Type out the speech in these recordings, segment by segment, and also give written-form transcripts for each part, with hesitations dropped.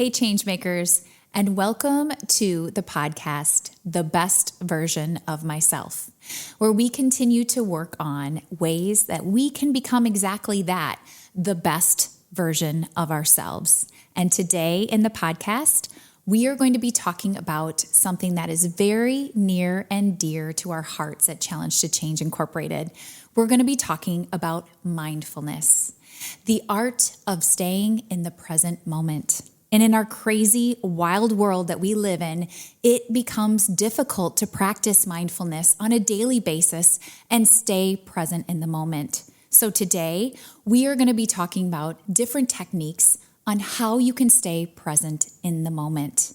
Hey, Changemakers, and welcome to the podcast, The Best Version of Myself, where we continue to work on ways that we can become exactly that, the best version of ourselves. And today in the podcast, we are going to be talking about something that is very near and dear to our hearts at Challenge to Change Incorporated. We're going to be talking about mindfulness, the art of staying in the present moment. And in our crazy, wild world that we live in, it becomes difficult to practice mindfulness on a daily basis and stay present in the moment. So today, we are going to be talking about different techniques on how you can stay present in the moment.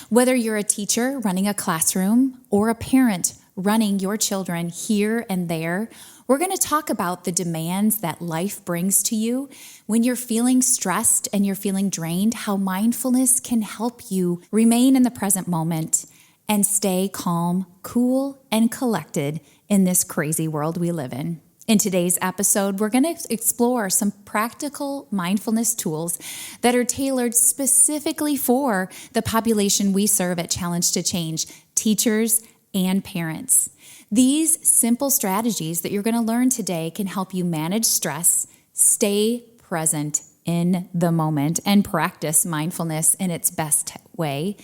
Whether you're a teacher running a classroom or a parent running your children here and there, we're going to talk about the demands that life brings to you when you're feeling stressed and you're feeling drained, how mindfulness can help you remain in the present moment and stay calm, cool, and collected in this crazy world we live in. In today's episode, we're going to explore some practical mindfulness tools that are tailored specifically for the population we serve at Challenge to Change, teachers and parents. These simple strategies that you're going to learn today can help you manage stress, stay present in the moment, and practice mindfulness in its best way,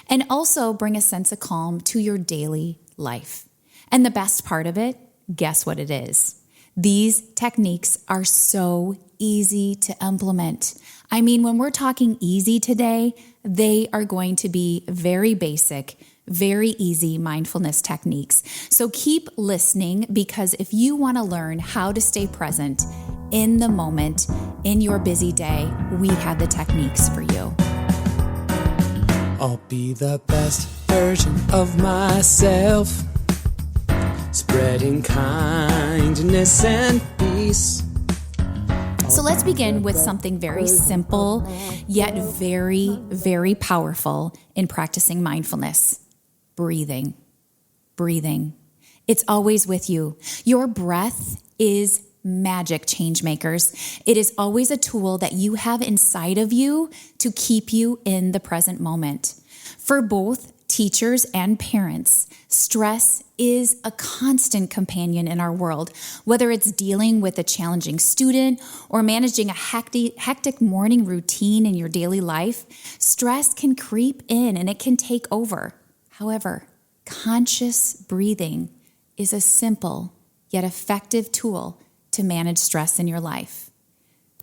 and also bring a sense of calm to your daily life. And the best part of it, guess what it is? These techniques are so easy to implement. I mean, when we're talking easy today, they are going to be very basic, very easy mindfulness techniques. So keep listening, because if you want to learn how to stay present in the moment in your busy day, we have the techniques for you. I'll be the best version of myself, spreading kindness and peace. So let's begin with something very simple, yet very, very powerful in practicing mindfulness. Breathing. It's always with you. Your breath is magic, Changemakers. It is always a tool that you have inside of you to keep you in the present moment. For both teachers and parents, stress is a constant companion in our world, whether it's dealing with a challenging student or managing a hectic morning routine in your daily life. Stress can creep in and it can take over. However, conscious breathing is a simple yet effective tool to manage stress in your life.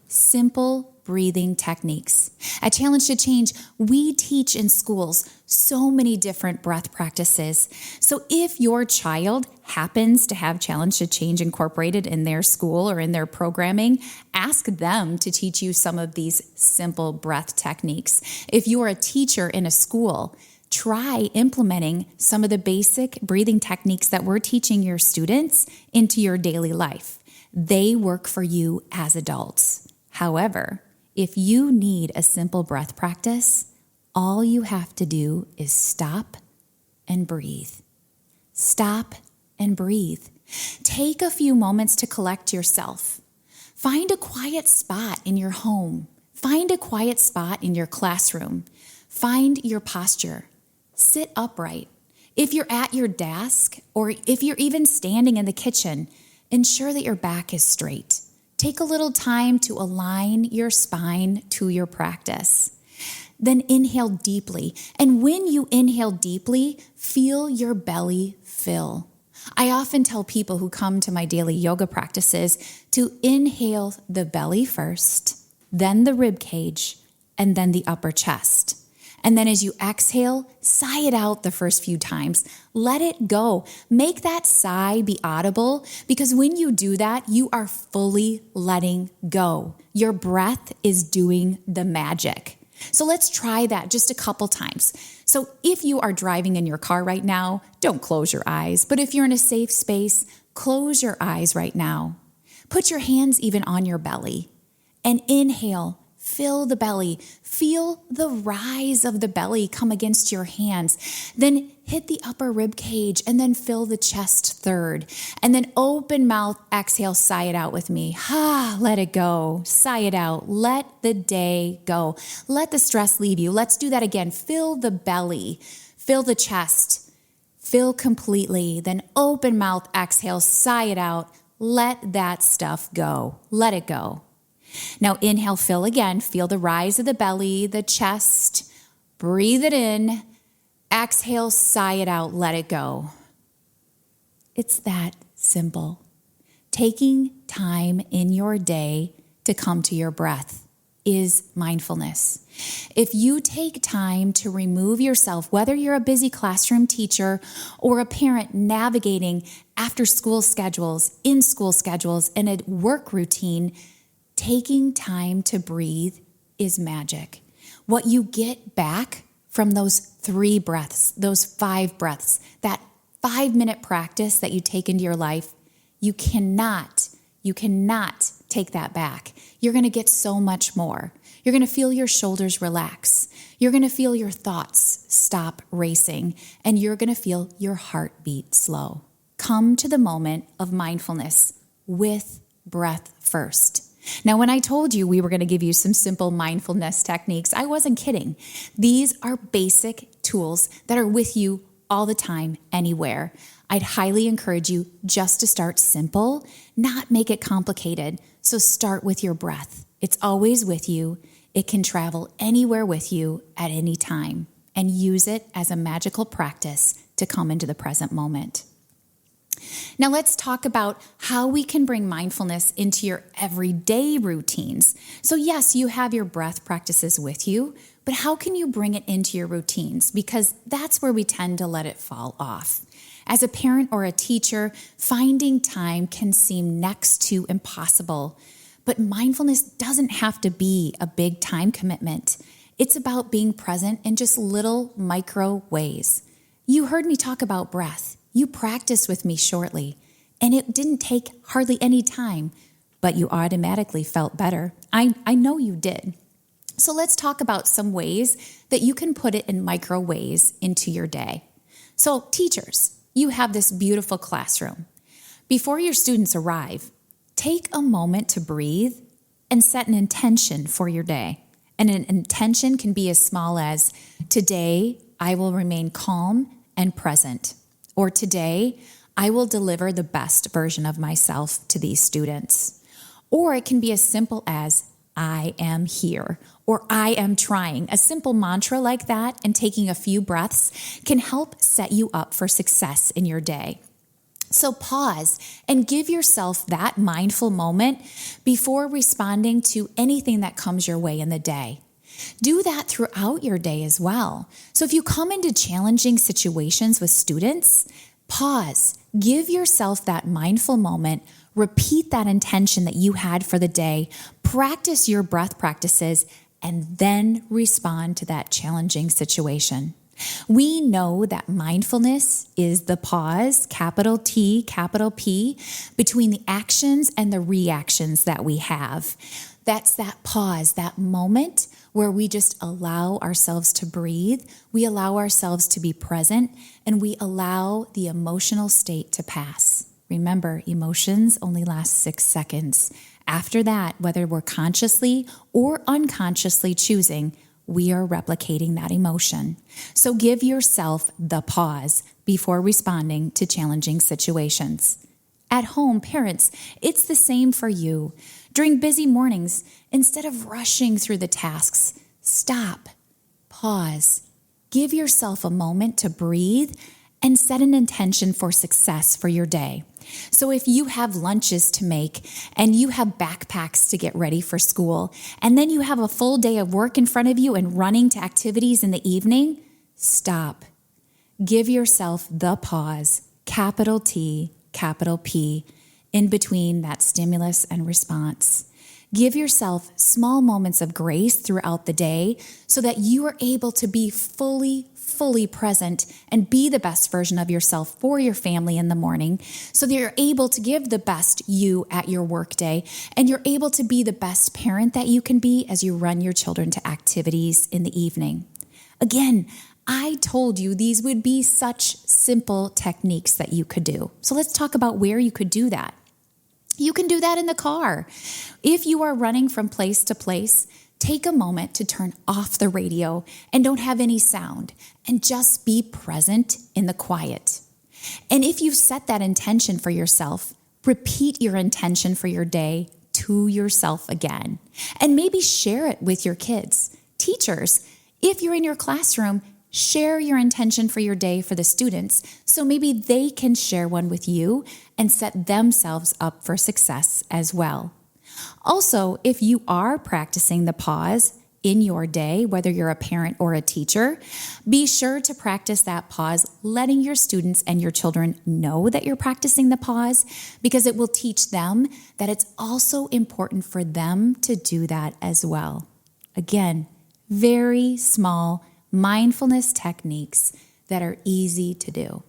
Simple breathing techniques. At Challenge to Change, we teach in schools so many different breath practices. So if your child happens to have Challenge to Change incorporated in their school or in their programming, ask them to teach you some of these simple breath techniques. If you're a teacher in a school, try implementing some of the basic breathing techniques that we're teaching your students into your daily life. They work for you as adults. However, if you need a simple breath practice, all you have to do is stop and breathe. Stop and breathe. Take a few moments to collect yourself. Find a quiet spot in your home. Find a quiet spot in your classroom. Find your posture. Sit upright. If you're at your desk or if you're even standing in the kitchen, ensure that your back is straight. Take a little time to align your spine to your practice. Then inhale deeply. And when you inhale deeply, feel your belly fill. I often tell people who come to my daily yoga practices to inhale the belly first, then the rib cage, and then the upper chest. And then as you exhale, sigh it out the first few times. Let it go. Make that sigh be audible, because when you do that, you are fully letting go. Your breath is doing the magic. So let's try that just a couple times. So if you are driving in your car right now, don't close your eyes. But if you're in a safe space, close your eyes right now. Put your hands even on your belly and inhale. fill the belly. Feel the rise of the belly come against your hands. Then hit the upper rib cage and then fill the chest third. And then open mouth, exhale, sigh it out with me. Let it go. Sigh it out. Let the day go. Let the stress leave you. Let's do that again. Fill the belly. Fill the chest. Fill completely. Then open mouth, exhale, sigh it out. Let that stuff go. Let it go. Now inhale, fill again. Feel the rise of the belly, the chest. Breathe it in. Exhale, sigh it out. Let it go. It's that simple. Taking time in your day to come to your breath is mindfulness. If you take time to remove yourself, whether you're a busy classroom teacher or a parent navigating after school schedules, in school schedules, and a work routine, taking time to breathe is magic. What you get back from those 3 breaths, those 5 breaths, that 5-minute practice that you take into your life, you cannot take that back. You're going to get so much more. You're going to feel your shoulders relax. You're going to feel your thoughts stop racing, and you're going to feel your heartbeat slow. Come to the moment of mindfulness with breath first. Now, when I told you we were going to give you some simple mindfulness techniques, I wasn't kidding. These are basic tools that are with you all the time, anywhere. I'd highly encourage you just to start simple, not make it complicated. So start with your breath. It's always with you. It can travel anywhere with you at any time, and use it as a magical practice to come into the present moment. Now let's talk about how we can bring mindfulness into your everyday routines. So yes, you have your breath practices with you, but how can you bring it into your routines? Because that's where we tend to let it fall off. As a parent or a teacher, finding time can seem next to impossible, but mindfulness doesn't have to be a big time commitment. It's about being present in just little micro ways. You heard me talk about breath. You practiced with me shortly, and it didn't take hardly any time, but you automatically felt better. I know you did. So let's talk about some ways that you can put it in micro ways into your day. So teachers, you have this beautiful classroom. Before your students arrive, take a moment to breathe and set an intention for your day. And an intention can be as small as, today I will remain calm and present. Or today, I will deliver the best version of myself to these students. Or it can be as simple as, I am here, or I am trying. A simple mantra like that and taking a few breaths can help set you up for success in your day. So pause and give yourself that mindful moment before responding to anything that comes your way in the day. Do that throughout your day as well. So if you come into challenging situations with students, pause, give yourself that mindful moment, repeat that intention that you had for the day, practice your breath practices, and then respond to that challenging situation. We know that mindfulness is the pause, capital T, capital P, between the actions and the reactions that we have. That's that pause, that moment where we just allow ourselves to breathe, we allow ourselves to be present, and we allow the emotional state to pass. Remember, emotions only last 6 seconds. After that, whether we're consciously or unconsciously choosing, we are replicating that emotion. So give yourself the pause before responding to challenging situations. At home, parents, it's the same for you. During busy mornings, instead of rushing through the tasks, stop, pause, give yourself a moment to breathe and set an intention for success for your day. So if you have lunches to make and you have backpacks to get ready for school, and then you have a full day of work in front of you and running to activities in the evening, stop. Give yourself the pause, capital T, capital P, in between that stimulus and response. Give yourself small moments of grace throughout the day so that you are able to be fully present and be the best version of yourself for your family in the morning so that you're able to give the best you at your workday and you're able to be the best parent that you can be as you run your children to activities in the evening. Again, I told you these would be such simple techniques that you could do. So let's talk about where you could do that. You can do that in the car. If you are running from place to place, take a moment to turn off the radio and don't have any sound and just be present in the quiet. And if you've set that intention for yourself, repeat your intention for your day to yourself again. And maybe share it with your kids. Teachers, if you're in your classroom, share your intention for your day for the students so maybe they can share one with you and set themselves up for success as well. Also, if you are practicing the pause in your day, whether you're a parent or a teacher, be sure to practice that pause, letting your students and your children know that you're practicing the pause because it will teach them that it's also important for them to do that as well. Again, very small mindfulness techniques that are easy to do.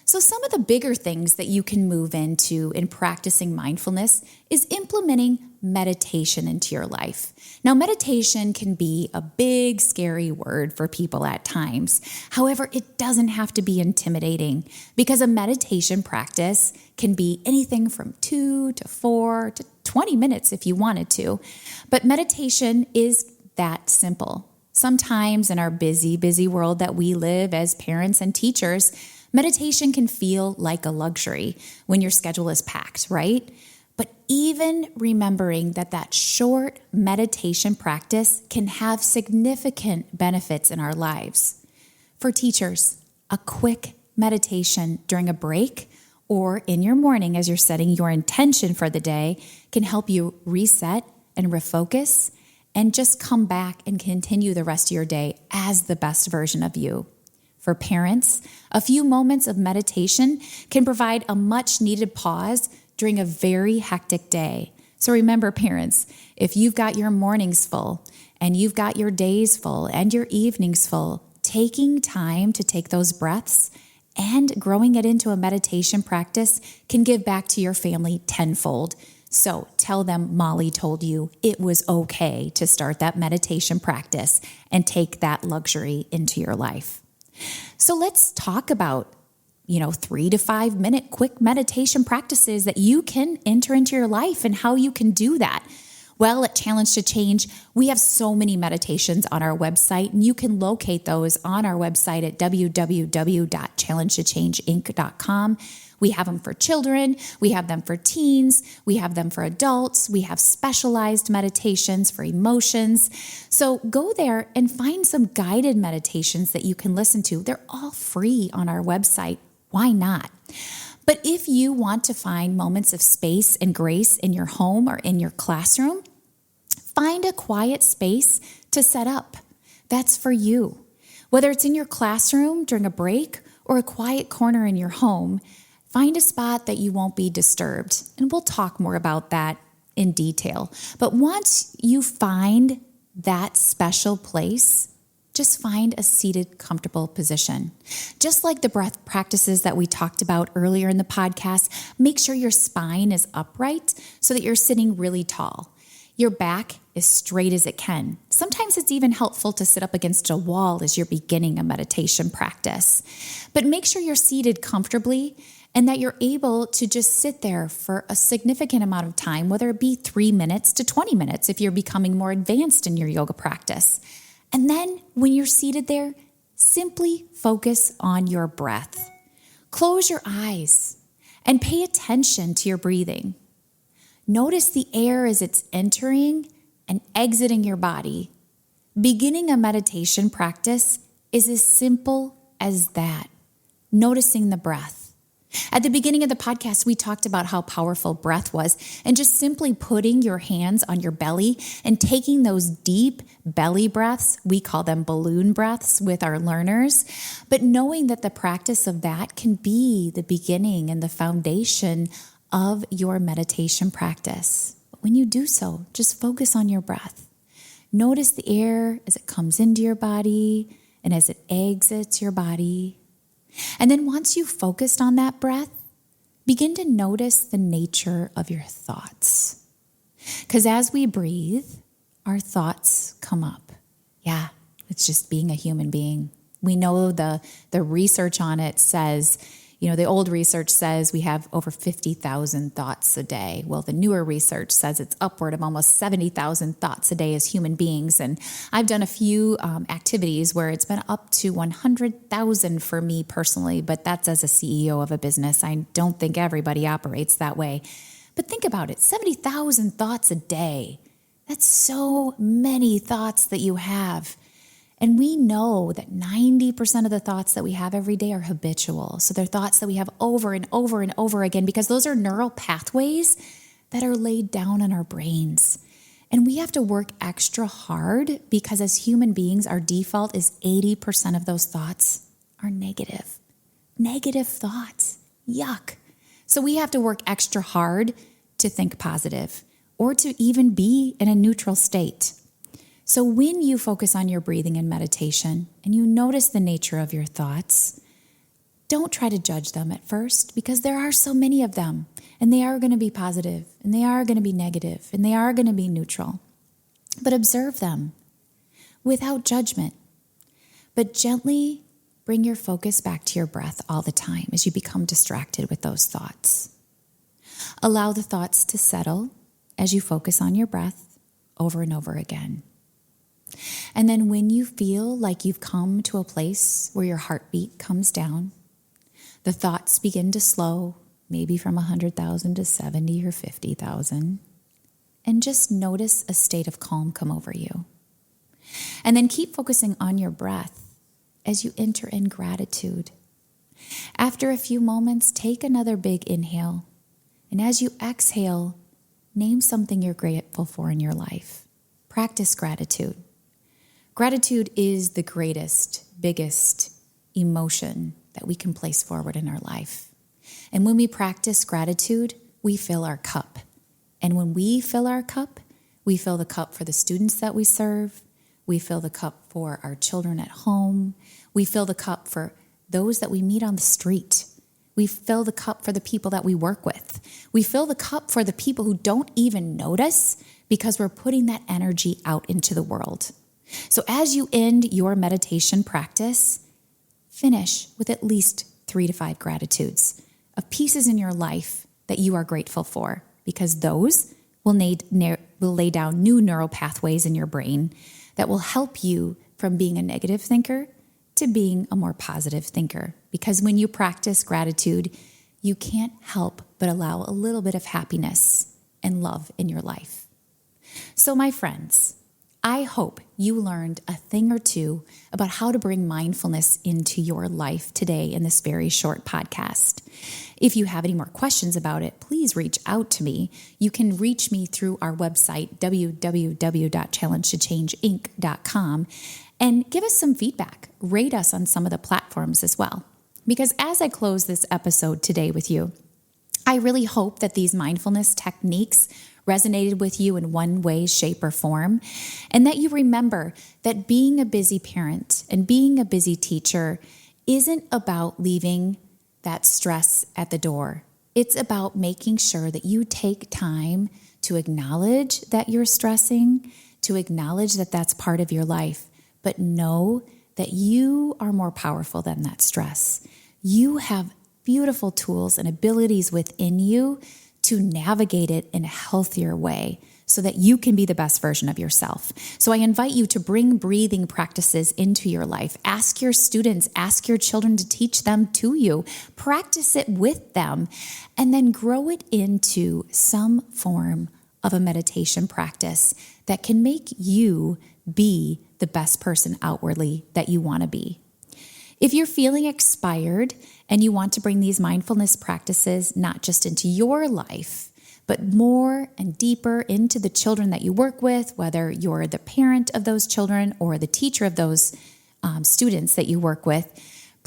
So some of the bigger things that you can move into in practicing mindfulness is implementing meditation into your life. Now, meditation can be a big, scary word for people at times. However, it doesn't have to be intimidating because a meditation practice can be anything from 2 to 4 to 20 minutes if you wanted to. But meditation is that simple. Sometimes in our busy world that we live as parents and teachers, meditation can feel like a luxury when your schedule is packed, right? But even remembering that short meditation practice can have significant benefits in our lives. For teachers, a quick meditation during a break or in your morning as you're setting your intention for the day can help you reset and refocus and just come back and continue the rest of your day as the best version of you. For parents, a few moments of meditation can provide a much needed pause during a very hectic day. So remember, parents, if you've got your mornings full and you've got your days full and your evenings full, taking time to take those breaths and growing it into a meditation practice can give back to your family tenfold. So tell them Molly told you it was okay to start that meditation practice and take that luxury into your life. So let's talk about, 3 to 5 minute quick meditation practices that you can enter into your life and how you can do that. Well, at Challenge to Change, we have so many meditations on our website, and you can locate those on our website at www.challengetochange.inc.com. We have them for children, we have them for teens, we have them for adults, we have specialized meditations for emotions. So go there and find some guided meditations that you can listen to. They're all free on our website. Why not? But if you want to find moments of space and grace in your home or in your classroom, find a quiet space to set up. That's for you. Whether it's in your classroom during a break or a quiet corner in your home, find a spot that you won't be disturbed. And we'll talk more about that in detail. But once you find that special place, just find a seated, comfortable position. Just like the breath practices that we talked about earlier in the podcast, make sure your spine is upright so that you're sitting really tall. Your back is straight as it can. Sometimes it's even helpful to sit up against a wall as you're beginning a meditation practice. But make sure you're seated comfortably and that you're able to just sit there for a significant amount of time, whether it be 3 minutes to 20 minutes if you're becoming more advanced in your yoga practice. And then when you're seated there, simply focus on your breath. Close your eyes and pay attention to your breathing. Notice the air as it's entering and exiting your body. Beginning a meditation practice is as simple as that, noticing the breath. At the beginning of the podcast, we talked about how powerful breath was and just simply putting your hands on your belly and taking those deep belly breaths. We call them balloon breaths with our learners, but knowing that the practice of that can be the beginning and the foundation of your meditation practice. when you do so, just focus on your breath. Notice the air as it comes into your body and as it exits your body. And then once you've focused on that breath, begin to notice the nature of your thoughts. Because as we breathe, our thoughts come up. Yeah, it's just being a human being. We know the research on it says, the old research says we have over 50,000 thoughts a day. Well, the newer research says it's upward of almost 70,000 thoughts a day as human beings. And I've done a few activities where it's been up to 100,000 for me personally, but that's as a CEO of a business. I don't think everybody operates that way. But think about it, 70,000 thoughts a day. That's so many thoughts that you have. And we know that 90% of the thoughts that we have every day are habitual. So they're thoughts that we have over and over and over again because those are neural pathways that are laid down in our brains. And we have to work extra hard because as human beings, our default is 80% of those thoughts are negative. Negative thoughts. Yuck. So we have to work extra hard to think positive or to even be in a neutral state. So when you focus on your breathing and meditation and you notice the nature of your thoughts, don't try to judge them at first because there are so many of them and they are going to be positive and they are going to be negative and they are going to be neutral. But observe them without judgment, but gently bring your focus back to your breath all the time as you become distracted with those thoughts. Allow the thoughts to settle as you focus on your breath over and over again. And then when you feel like you've come to a place where your heartbeat comes down, the thoughts begin to slow, maybe from 100,000 to 70 or 50,000, and just notice a state of calm come over you. And then keep focusing on your breath as you enter in gratitude. After a few moments, take another big inhale, and as you exhale, name something you're grateful for in your life. Practice gratitude. Gratitude is the greatest, biggest emotion that we can place forward in our life. And when we practice gratitude, we fill our cup. And when we fill our cup, we fill the cup for the students that we serve. We fill the cup for our children at home. We fill the cup for those that we meet on the street. We fill the cup for the people that we work with. We fill the cup for the people who don't even notice because we're putting that energy out into the world. So as you end your meditation practice, finish with at least 3 to 5 gratitudes of pieces in your life that you are grateful for, because those will lay down new neural pathways in your brain that will help you from being a negative thinker to being a more positive thinker. Because when you practice gratitude, you can't help but allow a little bit of happiness and love in your life. So my friends, I hope you learned a thing or two about how to bring mindfulness into your life today in this very short podcast. If you have any more questions about it, please reach out to me. You can reach me through our website, www.challengetochangeinc.com, and give us some feedback. Rate us on some of the platforms as well. Because as I close this episode today with you, I really hope that these mindfulness techniques resonated with you in one way, shape, or form, and that you remember that being a busy parent and being a busy teacher isn't about leaving that stress at the door. It's about making sure that you take time to acknowledge that you're stressing, to acknowledge that that's part of your life, but know that you are more powerful than that stress. You have beautiful tools and abilities within you to navigate it in a healthier way so that you can be the best version of yourself. So I invite you to bring breathing practices into your life. Ask your students, ask your children to teach them to you. Practice it with them, and then grow it into some form of a meditation practice that can make you be the best person outwardly that you want to be. If you're feeling inspired and you want to bring these mindfulness practices not just into your life, but more and deeper into the children that you work with, whether you're the parent of those children or the teacher of those students that you work with,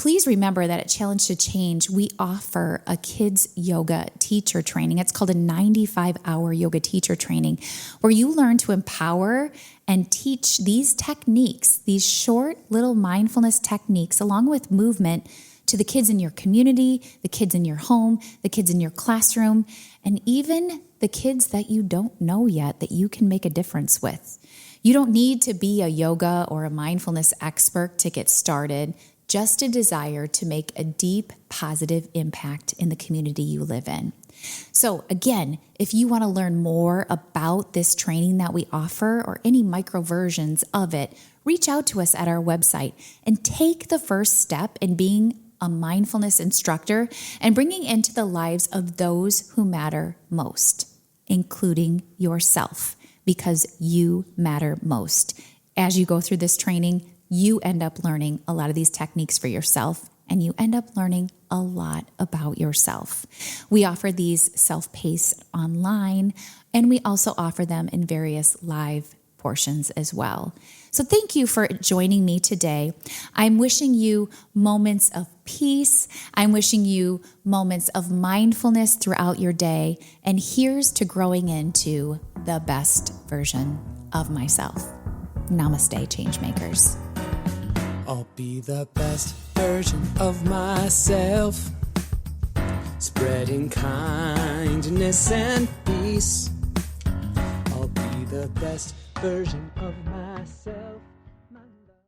please remember that at Challenge to Change, we offer a kids yoga teacher training. It's called a 95-hour yoga teacher training, where you learn to empower and teach these techniques, these short little mindfulness techniques, along with movement, to the kids in your community, the kids in your home, the kids in your classroom, and even the kids that you don't know yet that you can make a difference with. You don't need to be a yoga or a mindfulness expert to get started, just a desire to make a deep, positive impact in the community you live in. So again, if you want to learn more about this training that we offer or any micro versions of it, reach out to us at our website and take the first step in being a mindfulness instructor and bringing into the lives of those who matter most, including yourself, because you matter most. As you go through this training, you end up learning a lot of these techniques for yourself, and you end up learning a lot about yourself. We offer these self-paced online, and we also offer them in various live portions as well. So thank you for joining me today. I'm wishing you moments of peace. I'm wishing you moments of mindfulness throughout your day. And here's to growing into the best version of myself. Namaste, Changemakers. I'll be the best version of myself, spreading kindness and peace. I'll be the best version of myself.